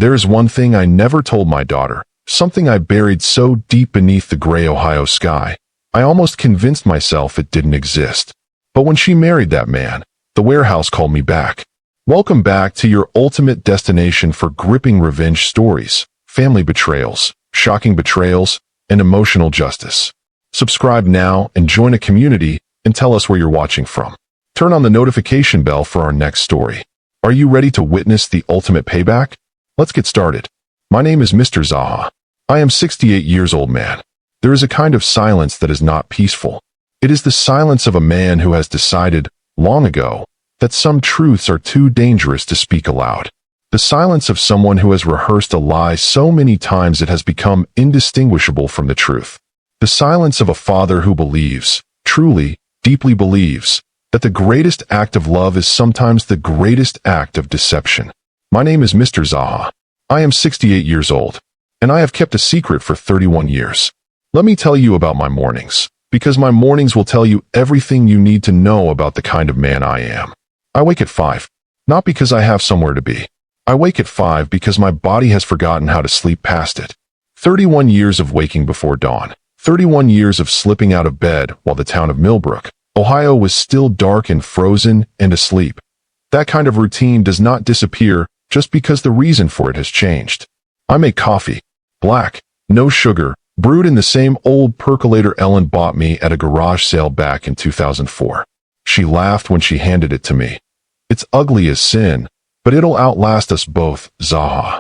There is one thing I never told my daughter, something I buried so deep beneath the gray Ohio sky, I almost convinced myself it didn't exist. But when she married that man, the warehouse called me back. Welcome back to your ultimate destination for gripping revenge stories, family betrayals, shocking betrayals, and emotional justice. Subscribe now and join a community and tell us where you're watching from. Turn on the notification bell for our next story. Are you ready to witness the ultimate payback? Let's get started. My name is Mr. ZAHA. I am 68 years old man. There is a kind of silence that is not peaceful. It is the silence of a man who has decided, long ago, that some truths are too dangerous to speak aloud. The silence of someone who has rehearsed a lie so many times it has become indistinguishable from the truth. The silence of a father who believes, truly, deeply believes, that the greatest act of love is sometimes the greatest act of deception. My name is Mr. ZAHA. I am 68 years old, and I have kept a secret for 31 years. Let me tell you about my mornings, because my mornings will tell you everything you need to know about the kind of man I am. I wake at 5, not because I have somewhere to be. I wake at 5 because my body has forgotten how to sleep past it. 31 years of waking before dawn. 31 years of slipping out of bed while the town of Millbrook, Ohio was still dark and frozen and asleep. That kind of routine does not disappear just because the reason for it has changed. I make coffee, black, no sugar, brewed in the same old percolator Ellen bought me at a garage sale back in 2004. She laughed when she handed it to me. It's ugly as sin, but it'll outlast us both, ZAHA.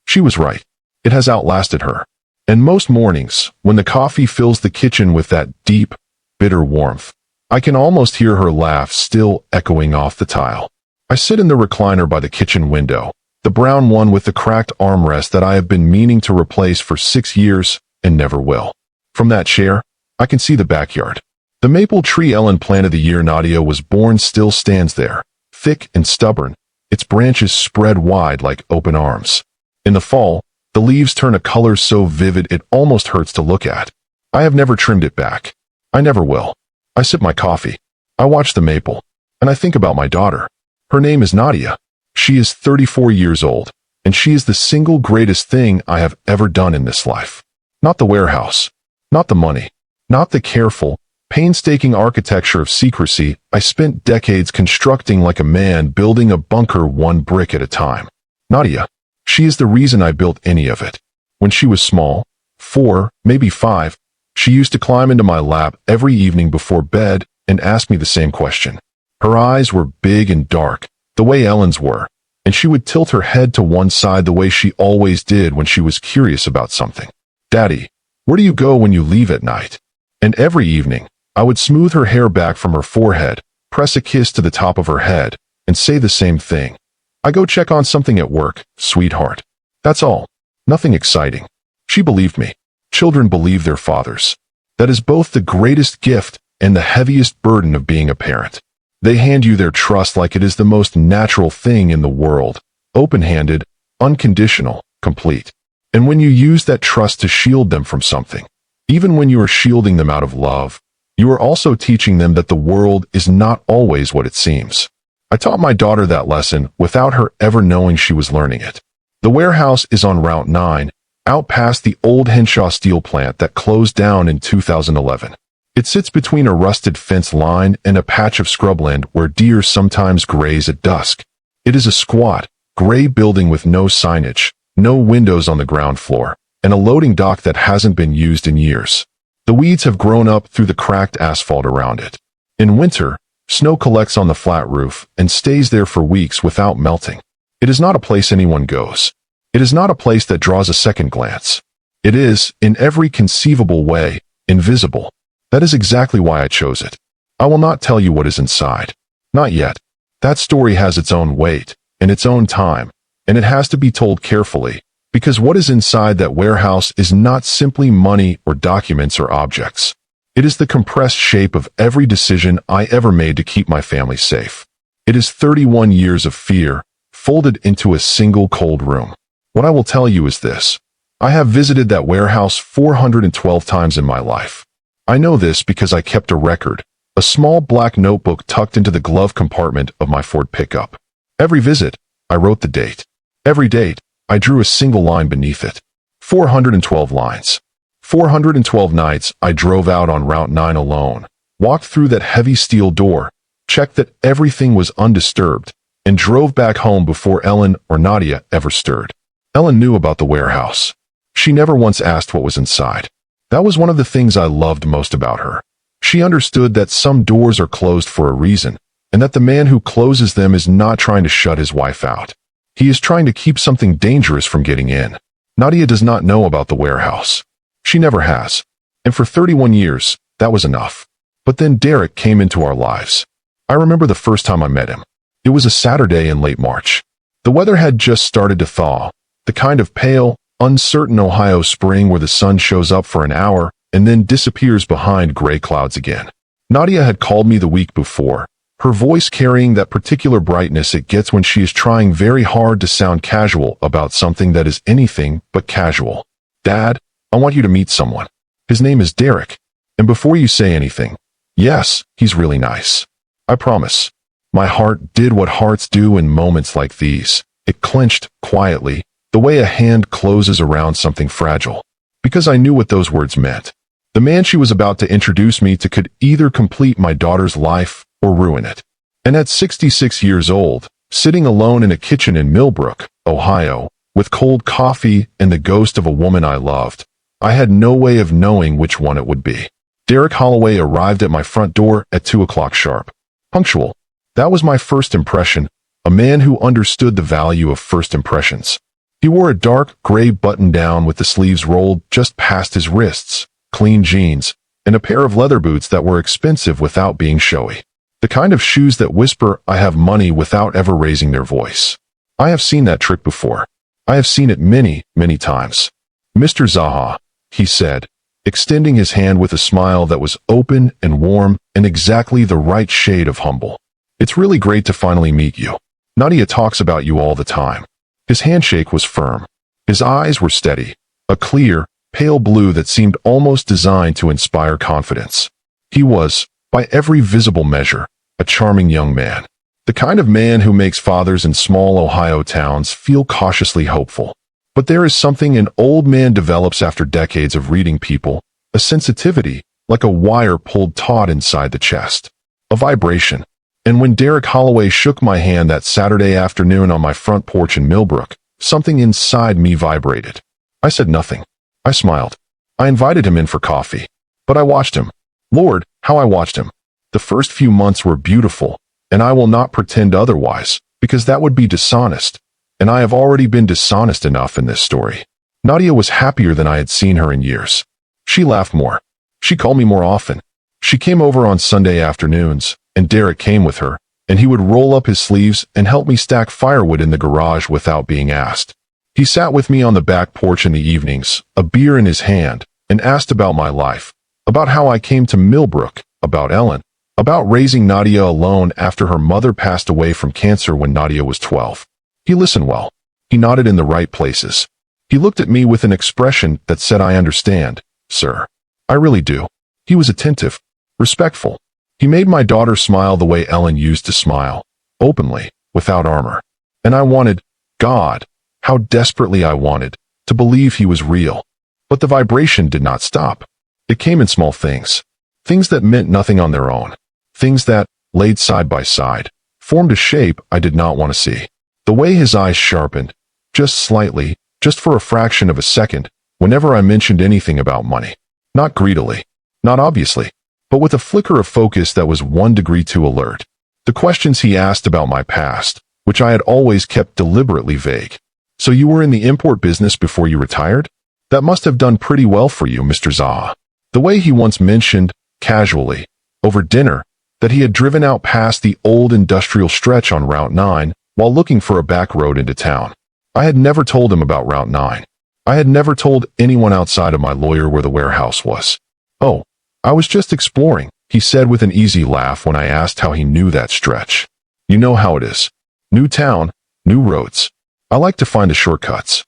She was right. It has outlasted her. And most mornings, when the coffee fills the kitchen with that deep, bitter warmth, I can almost hear her laugh still echoing off the tile. I sit in the recliner by the kitchen window, the brown one with the cracked armrest that I have been meaning to replace for 6 years and never will. From that chair, I can see the backyard. The maple tree Ellen planted the year Nadia was born still stands there, thick and stubborn, its branches spread wide like open arms. In the fall, the leaves turn a color so vivid it almost hurts to look at. I have never trimmed it back. I never will. I sip my coffee. I watch the maple, and I think about my daughter. Her name is Nadia. She is 34 years old, and she is the single greatest thing I have ever done in this life. Not the warehouse, not the money, not the careful, painstaking architecture of secrecy I spent decades constructing like a man building a bunker one brick at a time. Nadia, she is the reason I built any of it. When she was small, 4, maybe 5, she used to climb into my lap every evening before bed and ask me the same question. Her eyes were big and dark, the way Ellen's were, and she would tilt her head to one side the way she always did when she was curious about something. Daddy, where do you go when you leave at night? And every evening, I would smooth her hair back from her forehead, press a kiss to the top of her head, and say the same thing. I go check on something at work, sweetheart. That's all. Nothing exciting. She believed me. Children believe their fathers. That is both the greatest gift and the heaviest burden of being a parent. They hand you their trust like it is the most natural thing in the world, open-handed, unconditional, complete. And when you use that trust to shield them from something, even when you are shielding them out of love, you are also teaching them that the world is not always what it seems. I taught my daughter that lesson without her ever knowing she was learning it. The warehouse is on Route 9, out past the old Henshaw steel plant that closed down in 2011. It sits between a rusted fence line and a patch of scrubland where deer sometimes graze at dusk. It is a squat, gray building with no signage, no windows on the ground floor, and a loading dock that hasn't been used in years. The weeds have grown up through the cracked asphalt around it. In winter, snow collects on the flat roof and stays there for weeks without melting. It is not a place anyone goes. It is not a place that draws a second glance. It is, in every conceivable way, invisible. That is exactly why I chose it. I will not tell you what is inside. Not yet. That story has its own weight, and its own time, and it has to be told carefully, because what is inside that warehouse is not simply money or documents or objects. It is the compressed shape of every decision I ever made to keep my family safe. It is 31 years of fear, folded into a single cold room. What I will tell you is this. I have visited that warehouse 412 times in my life. I know this because I kept a record, a small black notebook tucked into the glove compartment of my Ford pickup. Every visit, I wrote the date. Every date, I drew a single line beneath it. 412 lines. 412 nights I drove out on Route 9 alone, walked through that heavy steel door, checked that everything was undisturbed, and drove back home before Ellen or Nadia ever stirred. Ellen knew about the warehouse. She never once asked what was inside. That was one of the things I loved most about her. She understood that some doors are closed for a reason, and that the man who closes them is not trying to shut his wife out. He is trying to keep something dangerous from getting in. Nadia does not know about the warehouse. She never has. And for 31 years, that was enough. But then Derek came into our lives. I remember the first time I met him. It was a Saturday in late March. The weather had just started to thaw, the kind of pale, uncertain Ohio spring where the sun shows up for an hour and then disappears behind gray clouds again. Nadia had called me the week before, her voice carrying that particular brightness it gets when she is trying very hard to sound casual about something that is anything but casual. "Dad, I want you to meet someone. His name is Derek. And before you say anything, yes, he's really nice. I promise." My heart did what hearts do in moments like these. It clenched quietly, the way a hand closes around something fragile. Because I knew what those words meant. The man she was about to introduce me to could either complete my daughter's life or ruin it. And at 66 years old, sitting alone in a kitchen in Millbrook, Ohio, with cold coffee and the ghost of a woman I loved, I had no way of knowing which one it would be. Derek Holloway arrived at my front door at 2 o'clock sharp. Punctual. That was my first impression, a man who understood the value of first impressions. He wore a dark gray button-down with the sleeves rolled just past his wrists, clean jeans, and a pair of leather boots that were expensive without being showy. The kind of shoes that whisper, "I have money," without ever raising their voice. I have seen that trick before. I have seen it many, many times. "Mr. ZAHA," he said, extending his hand with a smile that was open and warm and exactly the right shade of humble. "It's really great to finally meet you. Nadia talks about you all the time." His handshake was firm. His eyes were steady, a clear, pale blue that seemed almost designed to inspire confidence. He was, by every visible measure, a charming young man. The kind of man who makes fathers in small Ohio towns feel cautiously hopeful. But there is something an old man develops after decades of reading people, a sensitivity, like a wire pulled taut inside the chest. A vibration. And when Derek Holloway shook my hand that Saturday afternoon on my front porch in Millbrook, something inside me vibrated. I said nothing. I smiled. I invited him in for coffee. But I watched him. Lord, how I watched him. The first few months were beautiful, and I will not pretend otherwise, because that would be dishonest, and I have already been dishonest enough in this story. Nadia was happier than I had seen her in years. She laughed more. She called me more often. She came over on Sunday afternoons, and Derek came with her, and he would roll up his sleeves and help me stack firewood in the garage without being asked. He sat with me on the back porch in the evenings, a beer in his hand, and asked about my life, about how I came to Millbrook, about Ellen, about raising Nadia alone after her mother passed away from cancer when Nadia was 12. He listened well. He nodded in the right places. He looked at me with an expression that said, "I understand, sir. I really do." He was attentive, respectful. He made my daughter smile the way Ellen used to smile, openly, without armor. And I wanted, God, how desperately I wanted, to believe he was real. But the vibration did not stop. It came in small things. Things that meant nothing on their own. Things that, laid side by side, formed a shape I did not want to see. The way his eyes sharpened, just slightly, just for a fraction of a second, whenever I mentioned anything about money. Not greedily, not obviously, but with a flicker of focus that was 1 degree too alert. The questions he asked about my past, which I had always kept deliberately vague. "So you were in the import business before you retired? That must have done pretty well for you, Mr. ZAHA." The way he once mentioned, casually, over dinner, that he had driven out past the old industrial stretch on Route 9 while looking for a back road into town. I had never told him about Route 9. I had never told anyone outside of my lawyer where the warehouse was. "Oh, I was just exploring," he said with an easy laugh when I asked how he knew that stretch. "You know how it is. New town, new roads. I like to find the shortcuts."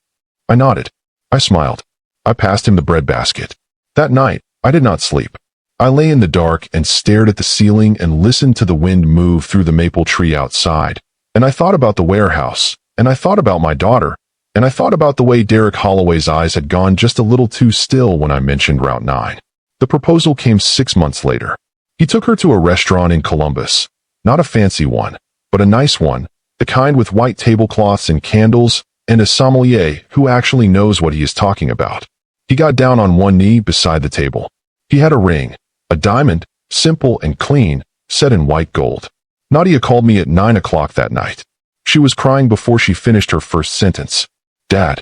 I nodded. I smiled. I passed him the breadbasket. That night, I did not sleep. I lay in the dark and stared at the ceiling and listened to the wind move through the maple tree outside. And I thought about the warehouse, and I thought about my daughter, And I thought about the way Derek Holloway's eyes had gone just a little too still when I mentioned Route 9. The proposal came 6 months later. He took her to a restaurant in Columbus. Not a fancy one, but a nice one, the kind with white tablecloths and candles, and a sommelier who actually knows what he is talking about. He got down on one knee beside the table. He had a ring, a diamond, simple and clean, set in white gold. Nadia called me at 9 o'clock that night. She was crying before she finished her first sentence. Dad,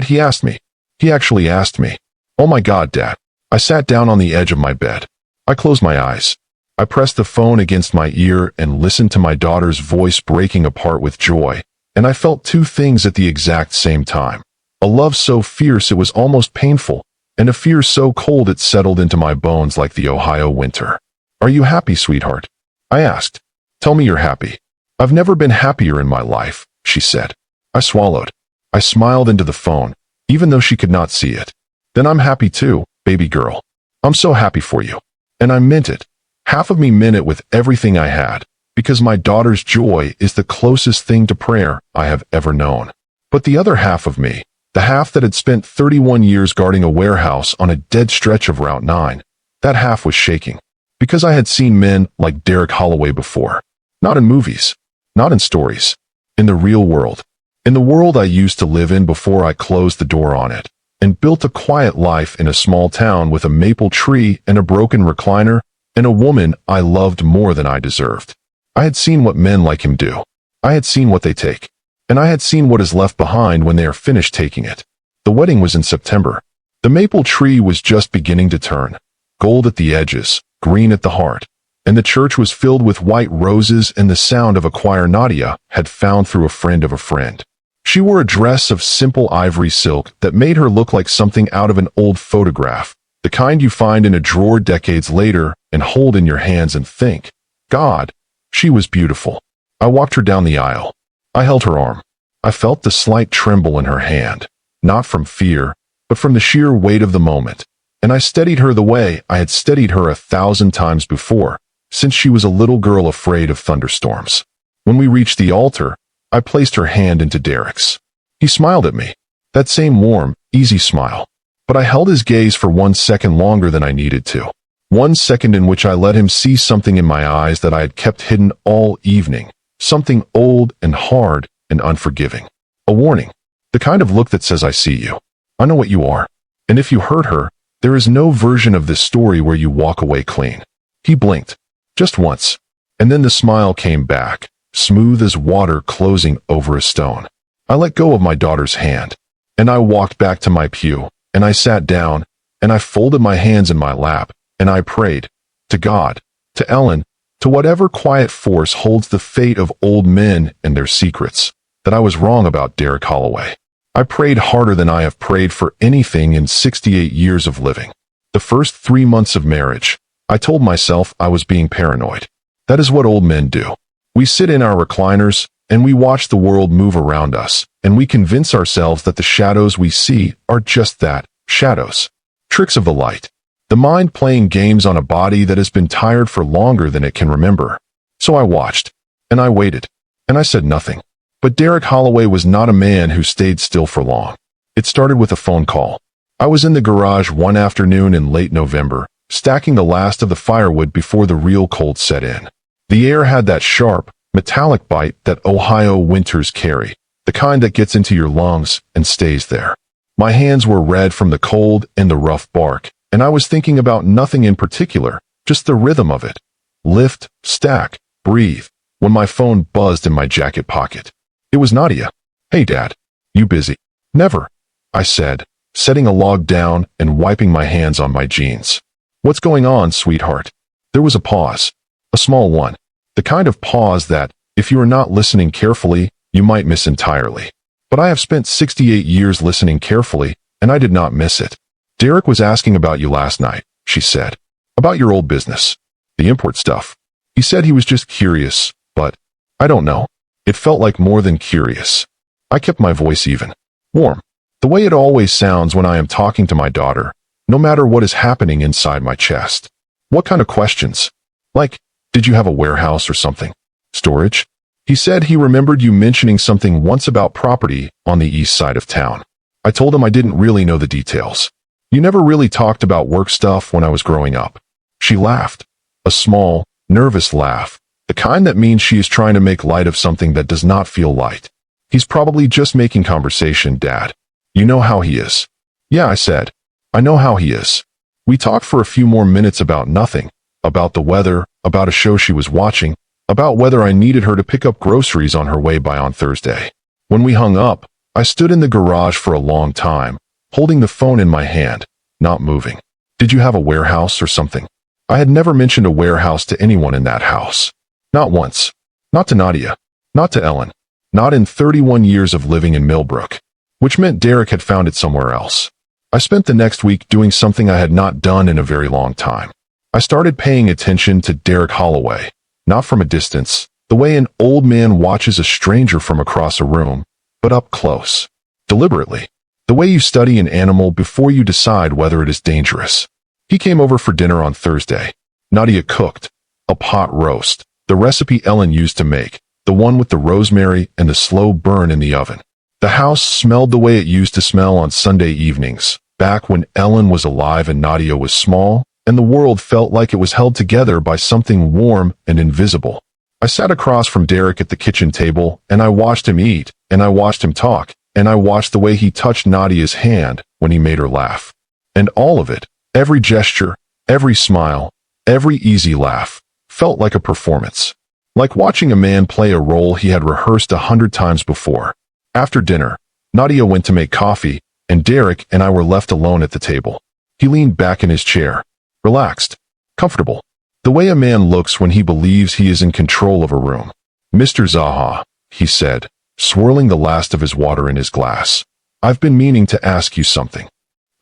he asked me. He actually asked me. Oh my God, Dad. I sat down on the edge of my bed. I closed my eyes. I pressed the phone against my ear and listened to my daughter's voice breaking apart with joy, and I felt two things at the exact same time. A love so fierce it was almost painful, and a fear so cold it settled into my bones like the Ohio winter. Are you happy, sweetheart? I asked. Tell me you're happy. I've never been happier in my life, she said. I swallowed. I smiled into the phone, even though she could not see it. Then I'm happy too, baby girl. I'm so happy for you. And I meant it. Half of me meant it with everything I had, because my daughter's joy is the closest thing to prayer I have ever known. But the other half of me, the half that had spent 31 years guarding a warehouse on a dead stretch of Route 9, that half was shaking. Because I had seen men like Derek Holloway before. Not in movies. Not in stories. In the real world. In the world I used to live in before I closed the door on it, and built a quiet life in a small town with a maple tree and a broken recliner, and a woman I loved more than I deserved. I had seen what men like him do. I had seen what they take. And I had seen what is left behind when they are finished taking it. The wedding was in September. The maple tree was just beginning to turn, gold at the edges, green at the heart, and the church was filled with white roses and the sound of a choir Nadia had found through a friend of a friend. She wore a dress of simple ivory silk that made her look like something out of an old photograph, the kind you find in a drawer decades later and hold in your hands and think, God, she was beautiful. I walked her down the aisle. I held her arm. I felt the slight tremble in her hand, not from fear, but from the sheer weight of the moment, and I steadied her the way I had steadied her 1,000 times before, since she was a little girl afraid of thunderstorms. When we reached the altar, I placed her hand into Derek's. He smiled at me, that same warm, easy smile, but I held his gaze for 1 second longer than I needed to. 1 second in which I let him see something in my eyes that I had kept hidden all evening. Something old and hard and unforgiving. A warning. The kind of look that says, I see you. I know what you are. And if you hurt her, there is no version of this story where you walk away clean. He blinked. Just once. And then the smile came back, smooth as water closing over a stone. I let go of my daughter's hand. And I walked back to my pew. And I sat down. And I folded my hands in my lap. And I prayed. To God. To Ellen. To whatever quiet force holds the fate of old men and their secrets, that I was wrong about Derek Holloway. I prayed harder than I have prayed for anything in 68 years of living. The first 3 months of marriage, I told myself I was being paranoid. That is what old men do. We sit in our recliners, and we watch the world move around us, and we convince ourselves that the shadows we see are just that, shadows. Tricks of the light. The mind playing games on a body that has been tired for longer than it can remember. So I watched, and I waited, and I said nothing. But Derek Holloway was not a man who stayed still for long. It started with a phone call. I was in the garage one afternoon in late November, stacking the last of the firewood before the real cold set in. The air had that sharp, metallic bite that Ohio winters carry, the kind that gets into your lungs and stays there. My hands were red from the cold and the rough bark, and I was thinking about nothing in particular, just the rhythm of it. Lift, stack, breathe, when my phone buzzed in my jacket pocket. It was Nadia. Hey, Dad. You busy? Never, I said, setting a log down and wiping my hands on my jeans. What's going on, sweetheart? There was a pause. A small one. The kind of pause that, if you are not listening carefully, you might miss entirely. But I have spent 68 years listening carefully, and I did not miss it. Derek was asking about you last night, she said. About your old business. The import stuff. He said he was just curious, but I don't know. It felt like more than curious. I kept my voice even. Warm. The way it always sounds when I am talking to my daughter, no matter what is happening inside my chest. What kind of questions? Like, did you have a warehouse or something? Storage? He said he remembered you mentioning something once about property on the east side of town. I told him I didn't really know the details. You never really talked about work stuff when I was growing up. She laughed. A small, nervous laugh. The kind that means she is trying to make light of something that does not feel light. He's probably just making conversation, Dad. You know how he is. Yeah, I said. I know how he is. We talked for a few more minutes about nothing. About the weather, about a show she was watching, about whether I needed her to pick up groceries on her way by on Thursday. When we hung up, I stood in the garage for a long time, holding the phone in my hand, not moving. Did you have a warehouse or something? I had never mentioned a warehouse to anyone in that house. Not once. Not to Nadia. Not to Ellen. Not in 31 years of living in Millbrook. Which meant Derek had found it somewhere else. I spent the next week doing something I had not done in a very long time. I started paying attention to Derek Holloway, not from a distance, the way an old man watches a stranger from across a room, but up close. Deliberately. The way you study an animal before you decide whether it is dangerous. He came over for dinner on Thursday. Nadia cooked. A pot roast. The recipe Ellen used to make. The one with the rosemary and the slow burn in the oven. The house smelled the way it used to smell on Sunday evenings, back when Ellen was alive and Nadia was small, and the world felt like it was held together by something warm and invisible. I sat across from Derek at the kitchen table, and I watched him eat, and I watched him talk, and I watched the way he touched Nadia's hand when he made her laugh. And all of it, every gesture, every smile, every easy laugh, felt like a performance. Like watching a man play a role he had rehearsed 100 times before. After dinner, Nadia went to make coffee, and Derek and I were left alone at the table. He leaned back in his chair, relaxed, comfortable. The way a man looks when he believes he is in control of a room. Mr. ZAHA, he said, swirling the last of his water in his glass. I've been meaning to ask you something.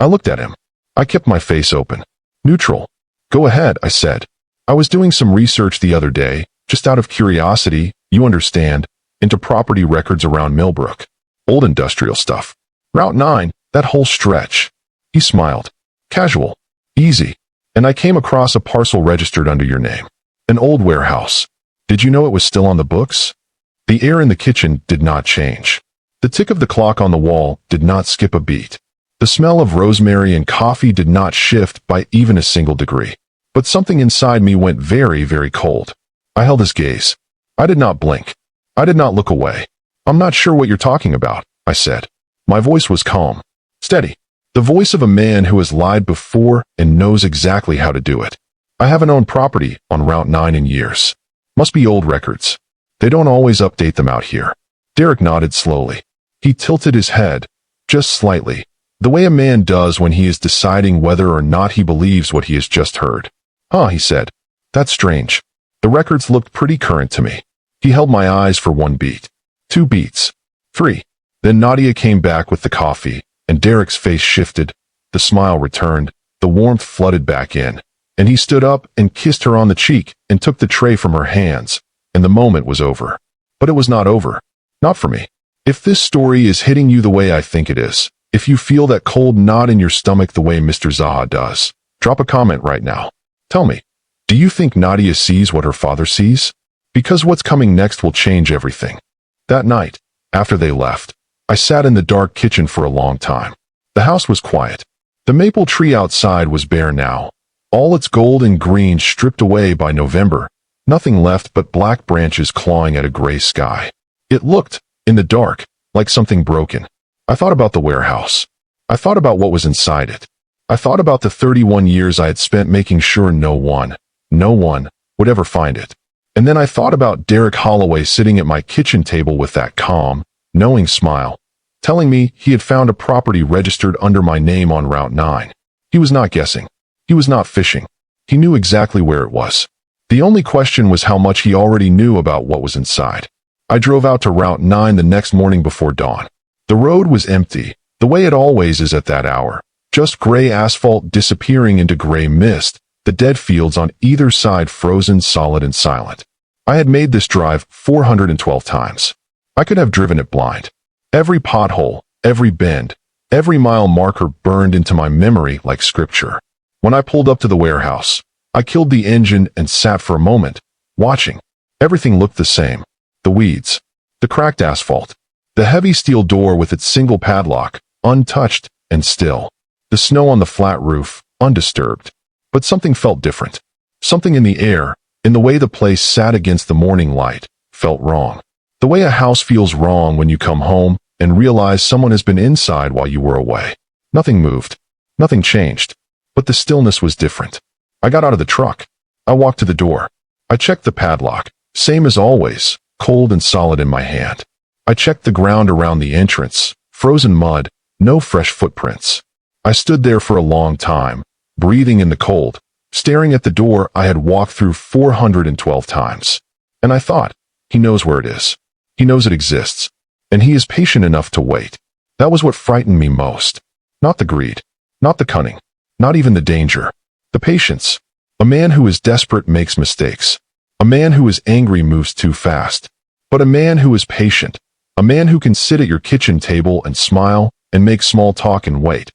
I looked at him. I kept my face open. Neutral. Go ahead, I said. I was doing some research the other day, just out of curiosity, you understand, into property records around Millbrook. Old industrial stuff. Route 9, that whole stretch. He smiled. Casual. Easy. And I came across a parcel registered under your name. An old warehouse. Did you know it was still on the books? The air in the kitchen did not change. The tick of the clock on the wall did not skip a beat. The smell of rosemary and coffee did not shift by even a single degree. But something inside me went very, very cold. I held his gaze. I did not blink. I did not look away. I'm not sure what you're talking about, I said. My voice was calm. Steady. The voice of a man who has lied before and knows exactly how to do it. I haven't owned property on Route 9 in years. Must be old records. They don't always update them out here. Derek nodded slowly. He tilted his head, just slightly, the way a man does when he is deciding whether or not he believes what he has just heard. Huh, he said. That's strange. The records looked pretty current to me. He held my eyes for 1 beat. 2 beats. 3. Then Nadia came back with the coffee, and Derek's face shifted. The smile returned, the warmth flooded back in, and he stood up and kissed her on the cheek and took the tray from her hands, and the moment was over. But it was not over. Not for me. If this story is hitting you the way I think it is, if you feel that cold knot in your stomach the way Mr. ZAHA does, drop a comment right now. Tell me, do you think Nadia sees what her father sees? Because what's coming next will change everything. That night, after they left, I sat in the dark kitchen for a long time. The house was quiet. The maple tree outside was bare now, all its gold and green stripped away by November, nothing left but black branches clawing at a gray sky. It looked, in the dark, like something broken. I thought about the warehouse. I thought about what was inside it. I thought about the 31 years I had spent making sure no one would ever find it. And then I thought about Derek Holloway sitting at my kitchen table with that calm, knowing smile, telling me he had found a property registered under my name on Route 9. He was not guessing. He was not fishing. He knew exactly where it was. The only question was how much he already knew about what was inside. I drove out to Route 9 the next morning before dawn. The road was empty, the way it always is at that hour. Just gray asphalt disappearing into gray mist, the dead fields on either side frozen solid and silent. I had made this drive 412 times. I could have driven it blind. Every pothole, every bend, every mile marker burned into my memory like scripture. When I pulled up to the warehouse, I killed the engine and sat for a moment, watching. Everything looked the same. The weeds. The cracked asphalt. The heavy steel door with its single padlock, untouched and still. The snow on the flat roof, undisturbed. But something felt different. Something in the air, in the way the place sat against the morning light, felt wrong. The way a house feels wrong when you come home and realize someone has been inside while you were away. Nothing moved. Nothing changed. But the stillness was different. I got out of the truck. I walked to the door. I checked the padlock, same as always, cold and solid in my hand. I checked the ground around the entrance, frozen mud, no fresh footprints. I stood there for a long time, breathing in the cold, staring at the door I had walked through 412 times. And I thought, he knows where it is. He knows it exists. And he is patient enough to wait. That was what frightened me most. Not the greed. Not the cunning. Not even the danger. The patience. A man who is desperate makes mistakes. A man who is angry moves too fast. But a man who is patient. A man who can sit at your kitchen table and smile and make small talk and wait.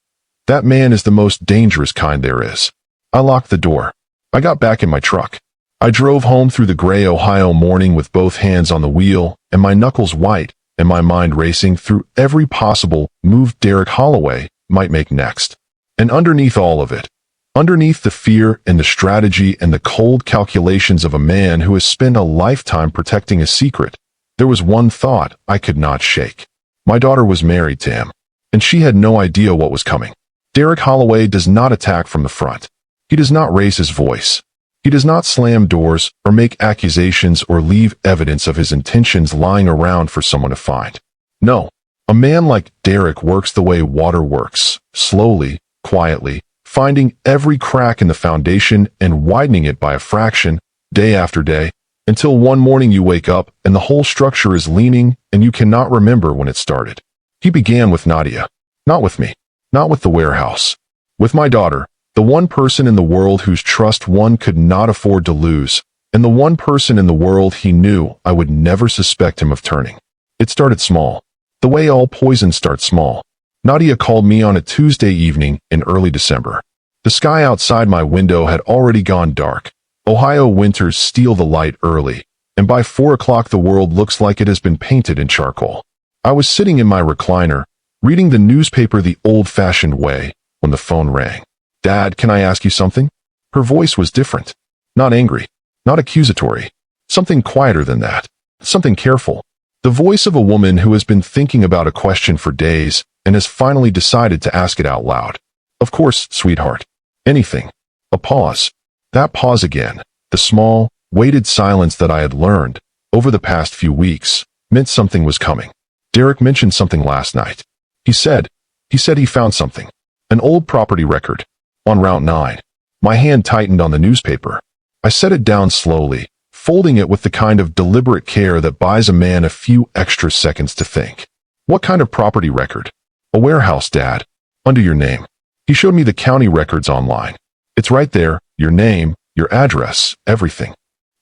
That man is the most dangerous kind there is. I locked the door. I got back in my truck. I drove home through the gray Ohio morning with both hands on the wheel and my knuckles white and my mind racing through every possible move Derek Holloway might make next. And underneath all of it, underneath the fear and the strategy and the cold calculations of a man who has spent a lifetime protecting a secret, there was one thought I could not shake. My daughter was married to him, and she had no idea what was coming. Derek Holloway does not attack from the front. He does not raise his voice. He does not slam doors or make accusations or leave evidence of his intentions lying around for someone to find. No, a man like Derek works the way water works, slowly, quietly, finding every crack in the foundation and widening it by a fraction, day after day, until one morning you wake up and the whole structure is leaning and you cannot remember when it started. He began with Nadia. Not with me. Not with the warehouse. With my daughter, the one person in the world whose trust one could not afford to lose, and the one person in the world he knew I would never suspect him of turning. It started small. The way all poison starts small. Nadia called me on a Tuesday evening in early December. The sky outside my window had already gone dark. Ohio winters steal the light early, and by 4 o'clock the world looks like it has been painted in charcoal. I was sitting in my recliner, reading the newspaper the old-fashioned way, when the phone rang. "Dad, can I ask you something?" Her voice was different. Not angry. Not accusatory. Something quieter than that. Something careful. The voice of a woman who has been thinking about a question for days and has finally decided to ask it out loud. "Of course, sweetheart. Anything." A pause. That pause again. The small, weighted silence that I had learned, over the past few weeks, meant something was coming. Derek mentioned something last night. He said he found something. An old property record. On Route 9. My hand tightened on the newspaper. I set it down slowly, folding it with the kind of deliberate care that buys a man a few extra seconds to think. "What kind of property record?" "A warehouse, Dad. Under your name." He showed me the county records online. "It's right there, your name, your address, everything."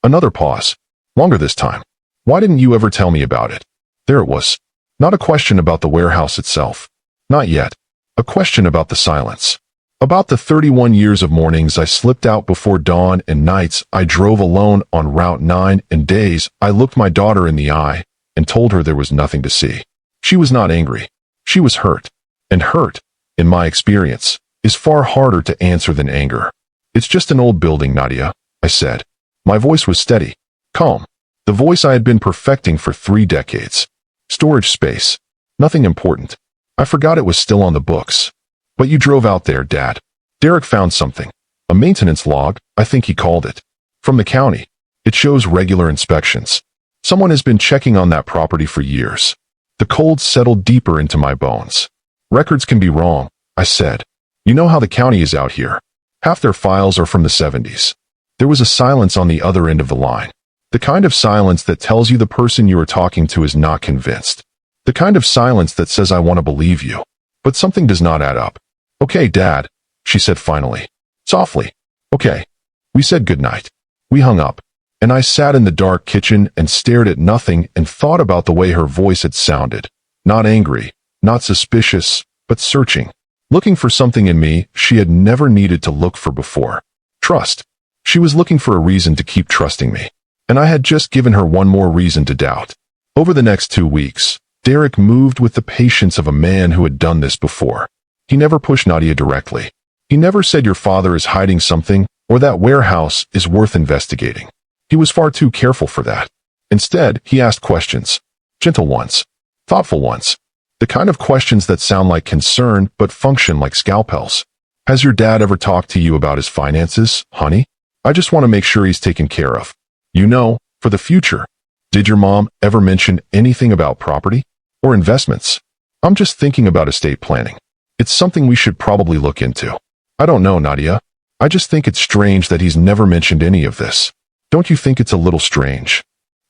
Another pause. Longer this time. "Why didn't you ever tell me about it?" There it was. Not a question about the warehouse itself. Not yet. A question about the silence. About the 31 years of mornings I slipped out before dawn and nights I drove alone on Route 9 and days I looked my daughter in the eye and told her there was nothing to see. She was not angry. She was hurt. And hurt, in my experience, is far harder to answer than anger. "It's just an old building, Nadia," I said. My voice was steady, calm. The voice I had been perfecting for 3 decades. Storage space. Nothing important. I forgot it was still on the books. "But you drove out there, Dad." Derek found something. A maintenance log, I think he called it. From the county. It shows regular inspections. Someone has been checking on that property for years. The cold settled deeper into my bones. "Records can be wrong," I said. "You know how the county is out here. Half their files are from the 70s. There was a silence on the other end of the line. The kind of silence that tells you the person you are talking to is not convinced. The kind of silence that says, "I want to believe you." But something does not add up. "Okay, Dad," she said finally. Softly. "Okay." We said goodnight. We hung up. And I sat in the dark kitchen and stared at nothing and thought about the way her voice had sounded. Not angry, not suspicious, but searching. Looking for something in me she had never needed to look for before. Trust. She was looking for a reason to keep trusting me. And I had just given her one more reason to doubt. Over the next 2 weeks, Derek moved with the patience of a man who had done this before. He never pushed Nadia directly. He never said your father is hiding something or that warehouse is worth investigating. He was far too careful for that. Instead, he asked questions. Gentle ones. Thoughtful ones. The kind of questions that sound like concern but function like scalpels. Has your dad ever talked to you about his finances, honey? I just want to make sure he's taken care of. You know, for the future. Did your mom ever mention anything about property or investments? I'm just thinking about estate planning. It's something we should probably look into. I don't know, Nadia. I just think it's strange that he's never mentioned any of this. Don't you think it's a little strange?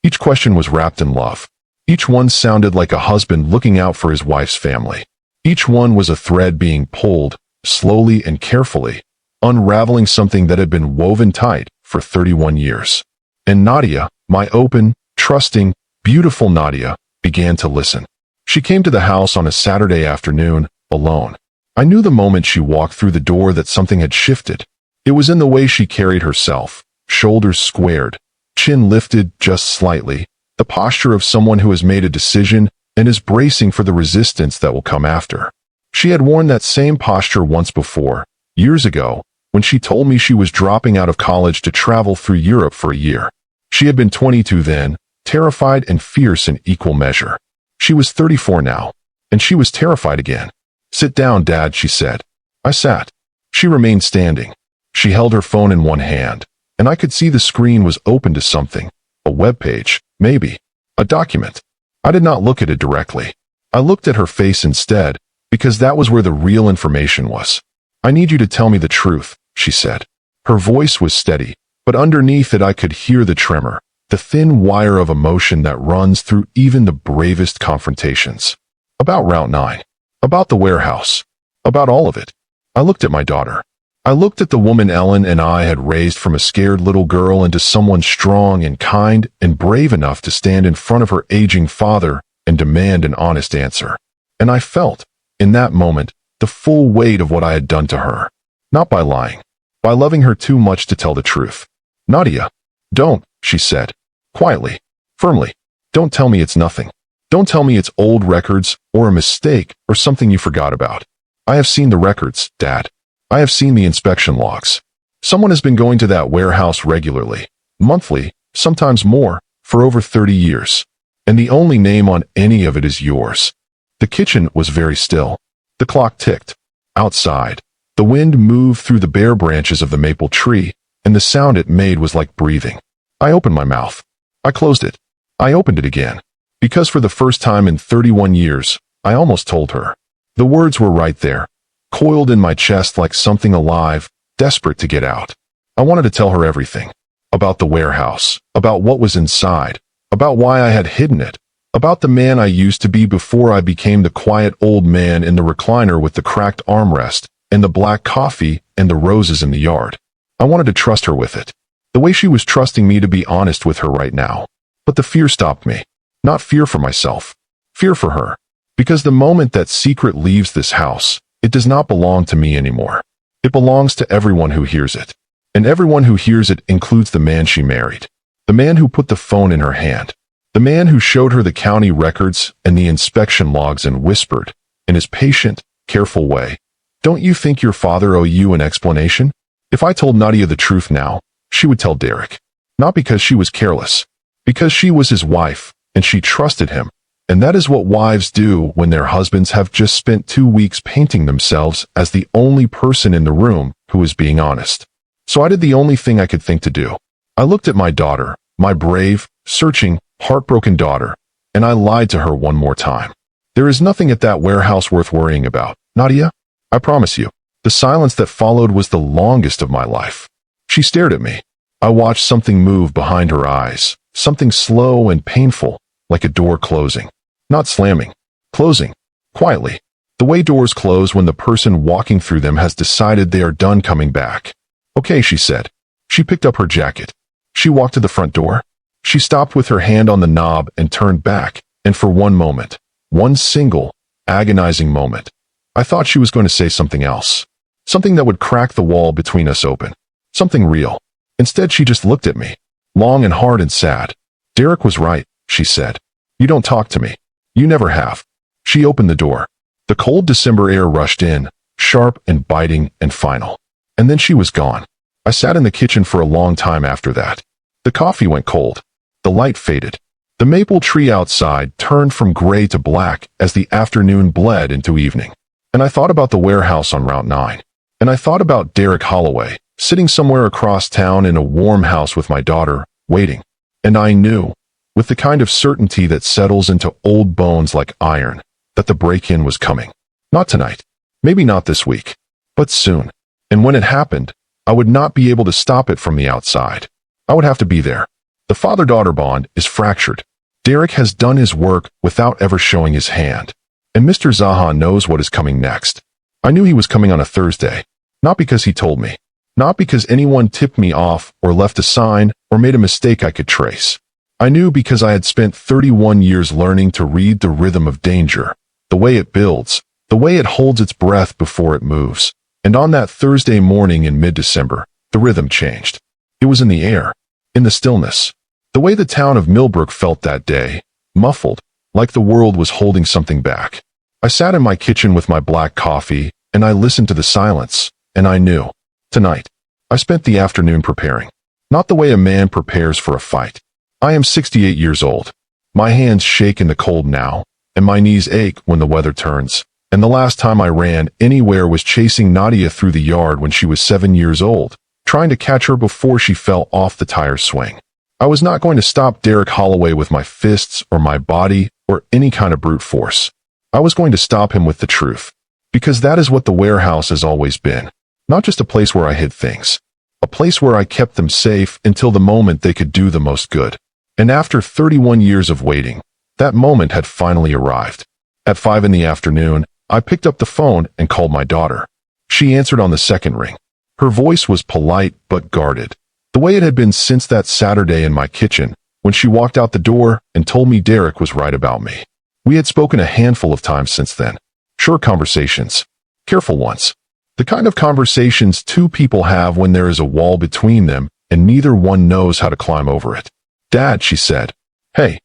Each question was wrapped in love. Each one sounded like a husband looking out for his wife's family. Each one was a thread being pulled, slowly and carefully, unraveling something that had been woven tight for 31 years. And Nadia, my open, trusting, beautiful Nadia, began to listen. She came to the house on a Saturday afternoon, alone. I knew the moment she walked through the door that something had shifted. It was in the way she carried herself, shoulders squared, chin lifted just slightly, the posture of someone who has made a decision and is bracing for the resistance that will come after. She had worn that same posture once before, years ago, when she told me she was dropping out of college to travel through Europe for a year. She had been 22 then, terrified and fierce in equal measure. She was 34 now, and she was terrified again. Sit down, Dad, she said. I sat. She remained standing. She held her phone in one hand, and I could see the screen was open to something, a web page, maybe, a document. I did not look at it directly. I looked at her face instead, because that was where the real information was. I need you to tell me the truth, she said. Her voice was steady, but underneath it I could hear the tremor, the thin wire of emotion that runs through even the bravest confrontations. About Route 9. About the warehouse. About all of it. I looked at my daughter. I looked at the woman Ellen and I had raised from a scared little girl into someone strong and kind and brave enough to stand in front of her aging father and demand an honest answer. And I felt, in that moment, the full weight of what I had done to her. Not by lying. By loving her too much to tell the truth. Nadia. Don't, she said. Quietly. Firmly. Don't tell me it's nothing. Don't tell me it's old records or a mistake or something you forgot about. I have seen the records, Dad. I have seen the inspection logs. Someone has been going to that warehouse regularly, monthly, sometimes more, for over 30 years. And the only name on any of it is yours. The kitchen was very still. The clock ticked. Outside, the wind moved through the bare branches of the maple tree, and the sound it made was like breathing. I opened my mouth. I closed it. I opened it again. Because for the first time in 31 years, I almost told her. The words were right there, coiled in my chest like something alive, desperate to get out. I wanted to tell her everything. About the warehouse, about what was inside, about why I had hidden it, about the man I used to be before I became the quiet old man in the recliner with the cracked armrest, and the black coffee and the roses in the yard. I wanted to trust her with it, the way she was trusting me to be honest with her right now. But the fear stopped me. Not fear for myself, fear for her. Because the moment that secret leaves this house, it does not belong to me anymore. It belongs to everyone who hears it. And everyone who hears it includes the man she married. The man who put the phone in her hand. The man who showed her the county records and the inspection logs and whispered, in his patient, careful way, "Don't you think your father owe you an explanation?" If I told Nadia the truth now, she would tell Derek. Not because she was careless. Because she was his wife. And she trusted him, and that is what wives do when their husbands have just spent 2 weeks painting themselves as the only person in the room who is being honest. So I did the only thing I could think to do. I looked at my daughter, my brave, searching, heartbroken daughter, and I lied to her one more time. There is nothing at that warehouse worth worrying about, Nadia. I promise you. The silence that followed was the longest of my life. She stared at me. I watched something move behind her eyes, something slow and painful, like a door closing. Not slamming. Closing. Quietly. The way doors close when the person walking through them has decided they are done coming back. Okay, she said. She picked up her jacket. She walked to the front door. She stopped with her hand on the knob and turned back, and for one moment, one single, agonizing moment, I thought she was going to say something else. Something that would crack the wall between us open. Something real. Instead, she just looked at me. Long and hard and sad. Derek was right, she said. You don't talk to me. You never have. She opened the door. The cold December air rushed in, sharp and biting and final. And then she was gone. I sat in the kitchen for a long time after that. The coffee went cold. The light faded. The maple tree outside turned from gray to black as the afternoon bled into evening. And I thought about the warehouse on Route 9. And I thought about Derek Holloway, sitting somewhere across town in a warm house with my daughter, waiting. And I knew, with the kind of certainty that settles into old bones like iron, that the break-in was coming. Not tonight. Maybe not this week. But soon. And when it happened, I would not be able to stop it from the outside. I would have to be there. The father-daughter bond is fractured. Derek has done his work without ever showing his hand. And Mr. ZAHA knows what is coming next. I knew he was coming on a Thursday. Not because he told me. Not because anyone tipped me off or left a sign or made a mistake I could trace. I knew because I had spent 31 years learning to read the rhythm of danger, the way it builds, the way it holds its breath before it moves. And on that Thursday morning in mid-December, the rhythm changed. It was in the air, in the stillness. The way the town of Millbrook felt that day, muffled, like the world was holding something back. I sat in my kitchen with my black coffee, and I listened to the silence, and I knew. Tonight, I spent the afternoon preparing. Not the way a man prepares for a fight. I am 68 years old. My hands shake in the cold now, and my knees ache when the weather turns. And the last time I ran anywhere was chasing Nadia through the yard when she was 7 years old, trying to catch her before she fell off the tire swing. I was not going to stop Derek Holloway with my fists or my body or any kind of brute force. I was going to stop him with the truth. Because that is what the warehouse has always been. Not just a place where I hid things. A place where I kept them safe until the moment they could do the most good. And after 31 years of waiting, that moment had finally arrived. At 5 in the afternoon, I picked up the phone and called my daughter. She answered on the second ring. Her voice was polite but guarded. The way it had been since that Saturday in my kitchen, when she walked out the door and told me Derek was right about me. We had spoken a handful of times since then. Short conversations. Careful ones. The kind of conversations two people have when there is a wall between them and neither one knows how to climb over it. Dad, she said. Hey,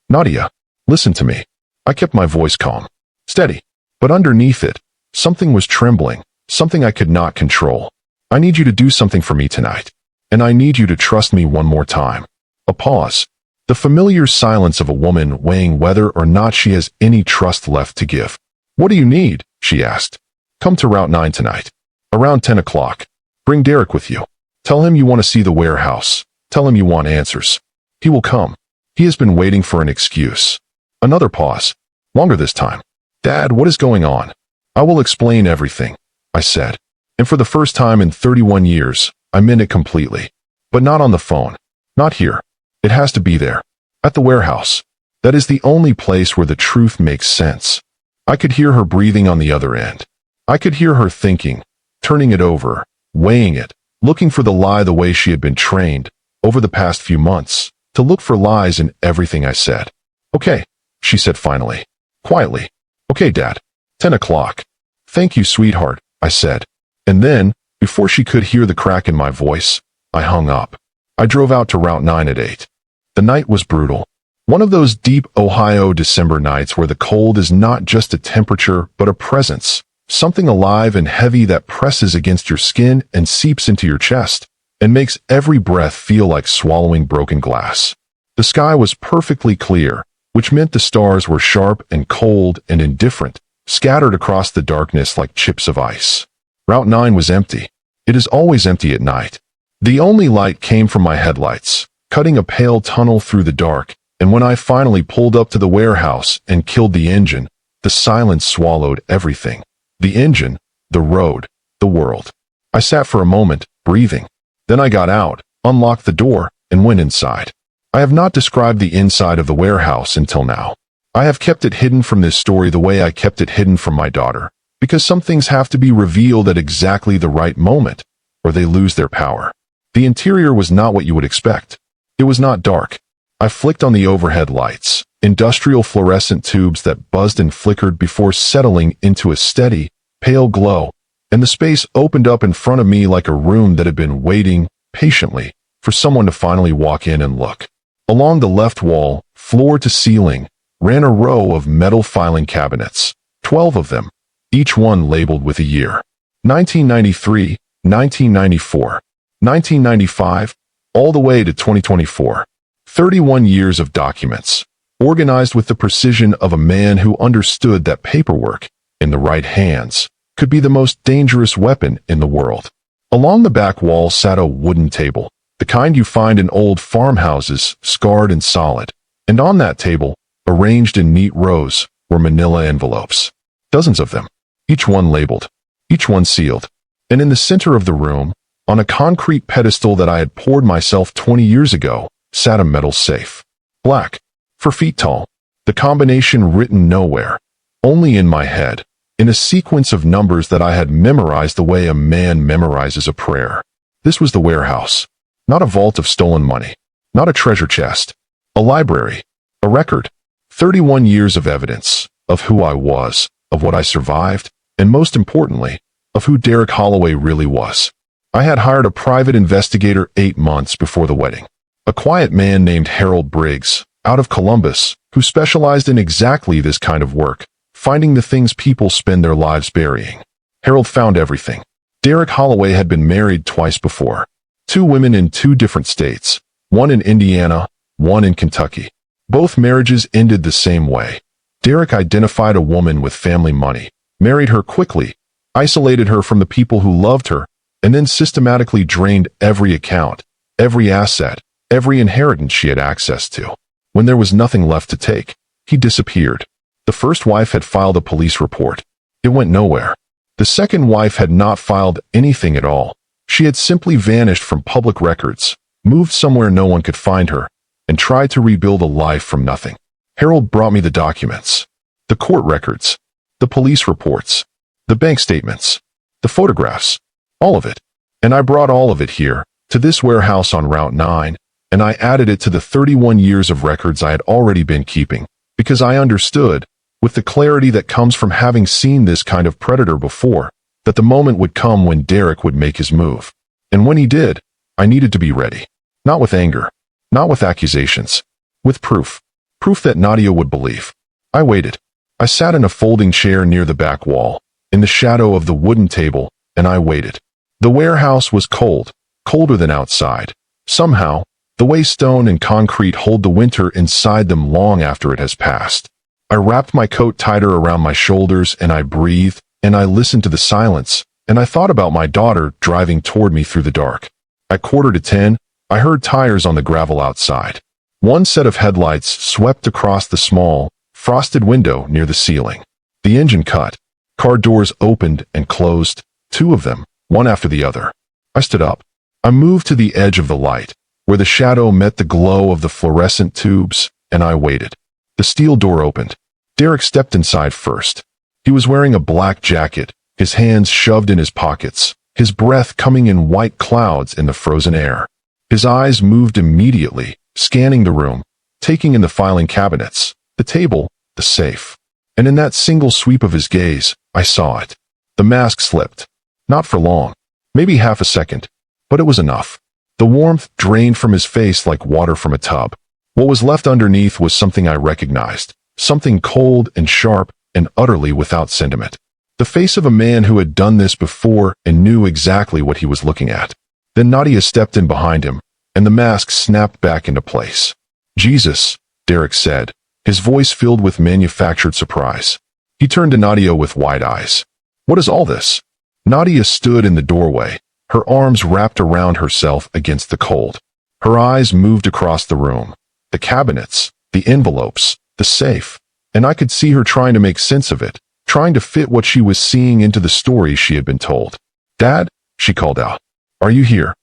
Nadia, listen to me. I kept my voice calm. Steady. But underneath it, something was trembling, something I could not control. I need you to do something for me tonight. And I need you to trust me one more time. A pause. The familiar silence of a woman weighing whether or not she has any trust left to give. What do you need? She asked. Come to Route 9 tonight. Around 10 o'clock. Bring Derek with you. Tell him you want to see the warehouse. Tell him you want answers. He will come. He has been waiting for an excuse. Another pause. Longer this time. Dad, what is going on? I will explain everything, I said. And for the first time in 31 years, I meant it completely. But not on the phone. Not here. It has to be there. At the warehouse. That is the only place where the truth makes sense. I could hear her breathing on the other end. I could hear her thinking, turning it over, weighing it, looking for the lie the way she had been trained, over the past few months, to look for lies in everything I said. Okay, she said finally. Quietly. Okay, Dad. 10 o'clock. Thank you, sweetheart, I said. And then, before she could hear the crack in my voice, I hung up. I drove out to Route 9 at 8. The night was brutal. One of those deep Ohio December nights where the cold is not just a temperature but a presence, something alive and heavy that presses against your skin and seeps into your chest, and makes every breath feel like swallowing broken glass. The sky was perfectly clear, which meant the stars were sharp and cold and indifferent, scattered across the darkness like chips of ice. Route 9 was empty. It is always empty at night. The only light came from my headlights, cutting a pale tunnel through the dark, and when I finally pulled up to the warehouse and killed the engine, the silence swallowed everything. The engine, the road, the world. I sat for a moment, breathing. Then I got out, unlocked the door, and went inside. I have not described the inside of the warehouse until now. I have kept it hidden from this story the way I kept it hidden from my daughter, because some things have to be revealed at exactly the right moment, or they lose their power. The interior was not what you would expect. It was not dark. I flicked on the overhead lights, industrial fluorescent tubes that buzzed and flickered before settling into a steady, pale glow, and the space opened up in front of me like a room that had been waiting, patiently, for someone to finally walk in and look. Along the left wall, floor to ceiling, ran a row of metal filing cabinets, 12 of them, each one labeled with a year. 1993, 1994, 1995, all the way to 2024. 31 years of documents, organized with the precision of a man who understood that paperwork, in the right hands, could be the most dangerous weapon in the world. Along the back wall sat a wooden table, the kind you find in old farmhouses, scarred and solid. And on that table, arranged in neat rows, were manila envelopes. Dozens of them, each one labeled, each one sealed. And in the center of the room, on a concrete pedestal that I had poured myself 20 years ago, sat a metal safe. Black, 4 feet tall, the combination written nowhere, only in my head, in a sequence of numbers that I had memorized the way a man memorizes a prayer. This was the warehouse, not a vault of stolen money, not a treasure chest, a library, a record, 31 years of evidence, of who I was, of what I survived, and most importantly, of who Derek Holloway really was. I had hired a private investigator 8 months before the wedding, a quiet man named Harold Briggs, out of Columbus, who specialized in exactly this kind of work, finding the things people spend their lives burying. Harold found everything. Derek Holloway had been married twice before. 2 women in 2 different states, one in Indiana, one in Kentucky. Both marriages ended the same way. Derek identified a woman with family money, married her quickly, isolated her from the people who loved her, and then systematically drained every account, every asset, every inheritance she had access to. When there was nothing left to take, he disappeared. The first wife had filed a police report. It went nowhere. The second wife had not filed anything at all. She had simply vanished from public records, moved somewhere no one could find her, and tried to rebuild a life from nothing. Harold brought me the documents, the court records, the police reports, the bank statements, the photographs, all of it. And I brought all of it here, to this warehouse on Route 9, and I added it to the 31 years of records I had already been keeping, because I understood, with the clarity that comes from having seen this kind of predator before, that the moment would come when Derek would make his move. And when he did, I needed to be ready. Not with anger, not with accusations, with proof. Proof that Nadia would believe. I waited. I sat in a folding chair near the back wall, in the shadow of the wooden table, and I waited. The warehouse was cold, colder than outside. Somehow, the way stone and concrete hold the winter inside them long after it has passed. I wrapped my coat tighter around my shoulders, and I breathed, and I listened to the silence, and I thought about my daughter driving toward me through the dark. At 9:45, I heard tires on the gravel outside. One set of headlights swept across the small, frosted window near the ceiling. The engine cut. Car doors opened and closed, 2 of them, one after the other. I stood up. I moved to the edge of the light, where the shadow met the glow of the fluorescent tubes, and I waited. The steel door opened. Derek stepped inside first. He was wearing a black jacket, his hands shoved in his pockets, his breath coming in white clouds in the frozen air. His eyes moved immediately, scanning the room, taking in the filing cabinets, the table, the safe. And in that single sweep of his gaze, I saw it. The mask slipped. Not for long. Maybe half a second. But it was enough. The warmth drained from his face like water from a tub. What was left underneath was something I recognized. Something cold and sharp and utterly without sentiment. The face of a man who had done this before and knew exactly what he was looking at. Then Nadia stepped in behind him, and the mask snapped back into place. "Jesus," Derek said, his voice filled with manufactured surprise. He turned to Nadia with wide eyes. "What is all this?" Nadia stood in the doorway, her arms wrapped around herself against the cold. Her eyes moved across the room, the cabinets, the envelopes, the safe, and I could see her trying to make sense of it, trying to fit what she was seeing into the story she had been told. "Dad," she called out. "Are you here?"